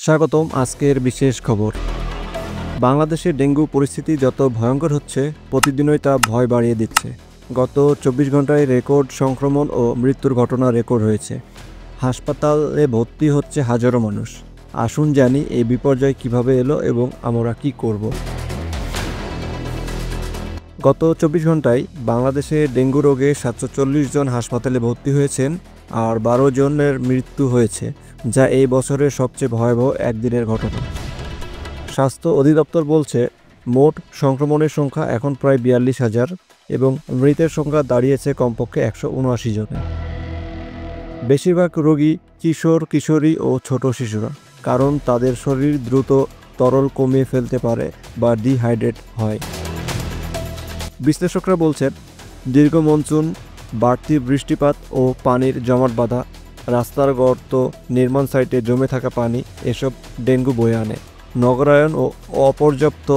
স্বাগতম আজকের বিশেষ খবর। বাংলাদেশে ডেঙ্গু পরিস্থিতি যত ভয়ঙ্কর হচ্ছে, প্রতিদিনই তা ভয় বাড়িয়ে দিচ্ছে। গত 24 ঘন্টায় রেকর্ড সংক্রমণ ও মৃত্যুর ঘটনা রেকর্ড হয়েছে। হাসপাতালে ভর্তি হচ্ছে হাজারো মানুষ। আসুন জানি এই বিপর্যয় কিভাবে এলো এবং আমরা কি করব। গত 24 ঘন্টায় বাংলাদেশে ডেঙ্গু রোগে 740 জন হাসপাতালে ভর্তি হয়েছেন আর 12 জনের মৃত্যু হয়েছে, যা এই বছরের সবচেয়ে ভয়াবহ একদিনের ঘটনা। স্বাস্থ্য অধিদপ্তর বলছে, মোট সংক্রমণের সংখ্যা এখন প্রায় 42,000 এবং মৃতের সংখ্যা দাঁড়িয়েছে কমপক্ষে 179 জনে। বেশিরভাগ রোগী কিশোর কিশোরী ও ছোট শিশুরা, কারণ তাদের শরীর দ্রুত তরল কমিয়ে ফেলতে পারে বা ডিহাইড্রেট হয়। বিশ্লেষকরা বলছেন, দীর্ঘ মনসুন, বাড়তি বৃষ্টিপাত ও পানির জমাট বাঁধা, রাস্তার গর্ত, নির্মাণ সাইটে জমে থাকা পানি এসব ডেঙ্গু বয়ে আনে। নগরায়ন ও অপর্যাপ্ত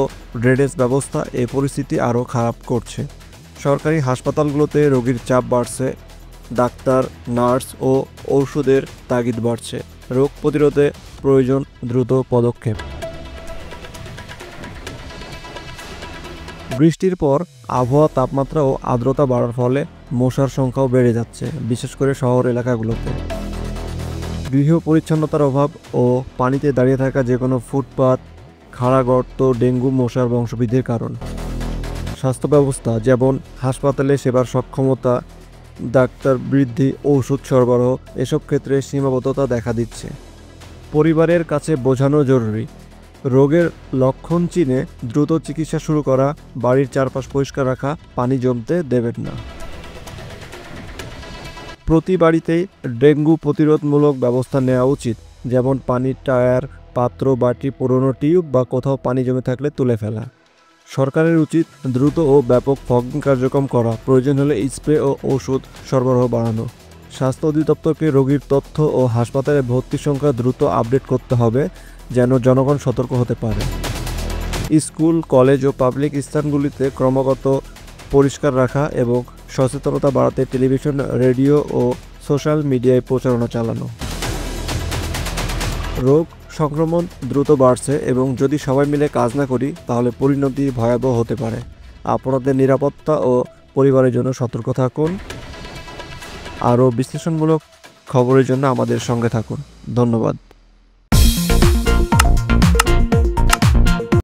ড্রেনেজ ব্যবস্থা এই পরিস্থিতি আরও খারাপ করছে। সরকারি হাসপাতালগুলোতে রোগীর চাপ বাড়ছে, ডাক্তার, নার্স ও ঔষধের তাগিদ বাড়ছে। রোগ প্রতিরোধে প্রয়োজন দ্রুত পদক্ষেপ। বৃষ্টির পর আবহাওয়া, তাপমাত্রা ও আর্দ্রতা বাড়ার ফলে মশার সংখ্যাও বেড়ে যাচ্ছে, বিশেষ করে শহর এলাকাগুলোতে। গৃহ পরিচ্ছন্নতার অভাব ও পানিতে দাঁড়িয়ে থাকা যে কোনো ফুটপাত, খাড়া গর্ত ডেঙ্গু মশার বংশবৃদ্ধির কারণ। স্বাস্থ্য ব্যবস্থা, যেমন হাসপাতালে সেবার সক্ষমতা, ডাক্তার বৃদ্ধি, ঔষধ সরবরাহ, এসব ক্ষেত্রে সীমাবদ্ধতা দেখা দিচ্ছে। পরিবারের কাছে বোঝানো জরুরি, রোগের লক্ষণ চিনে দ্রুত চিকিৎসা শুরু করা, বাড়ির চারপাশ পরিষ্কার রাখা, পানি জমতে দেবেন না। প্রতি বাড়িতেই ডেঙ্গু প্রতিরোধমূলক ব্যবস্থা নেওয়া উচিত, যেমন পানির টায়ার, পাত্র, বাটি, পুরনো টিউব বা কোথাও পানি জমে থাকলে তুলে ফেলা। সরকারের উচিত দ্রুত ও ব্যাপক ফগিং কার্যক্রম করা, প্রয়োজন হলে স্প্রে ও ওষুধ সরবরাহ বাড়ানো। স্বাস্থ্য অধিদপ্তরকে রোগীর তথ্য ও হাসপাতালে ভর্তির সংখ্যা দ্রুত আপডেট করতে হবে, যেন জনগণ সতর্ক হতে পারে। স্কুল, কলেজ ও পাবলিক স্থানগুলিতে ক্রমাগত পরিষ্কার রাখা এবং সচেতনতা বাড়াতে টেলিভিশন, রেডিও ও সোশ্যাল মিডিয়ায় প্রচারণা চালানো। রোগ সংক্রমণ দ্রুত বাড়ছে এবং যদি সবাই মিলে কাজ না করি তাহলে পরিণতি ভয়াবহ হতে পারে। আপনাদের নিরাপত্তা ও পরিবারের জন্য সতর্ক থাকুন। আরও বিশ্লেষণমূলক খবরের জন্য আমাদের সঙ্গে থাকুন। ধন্যবাদ।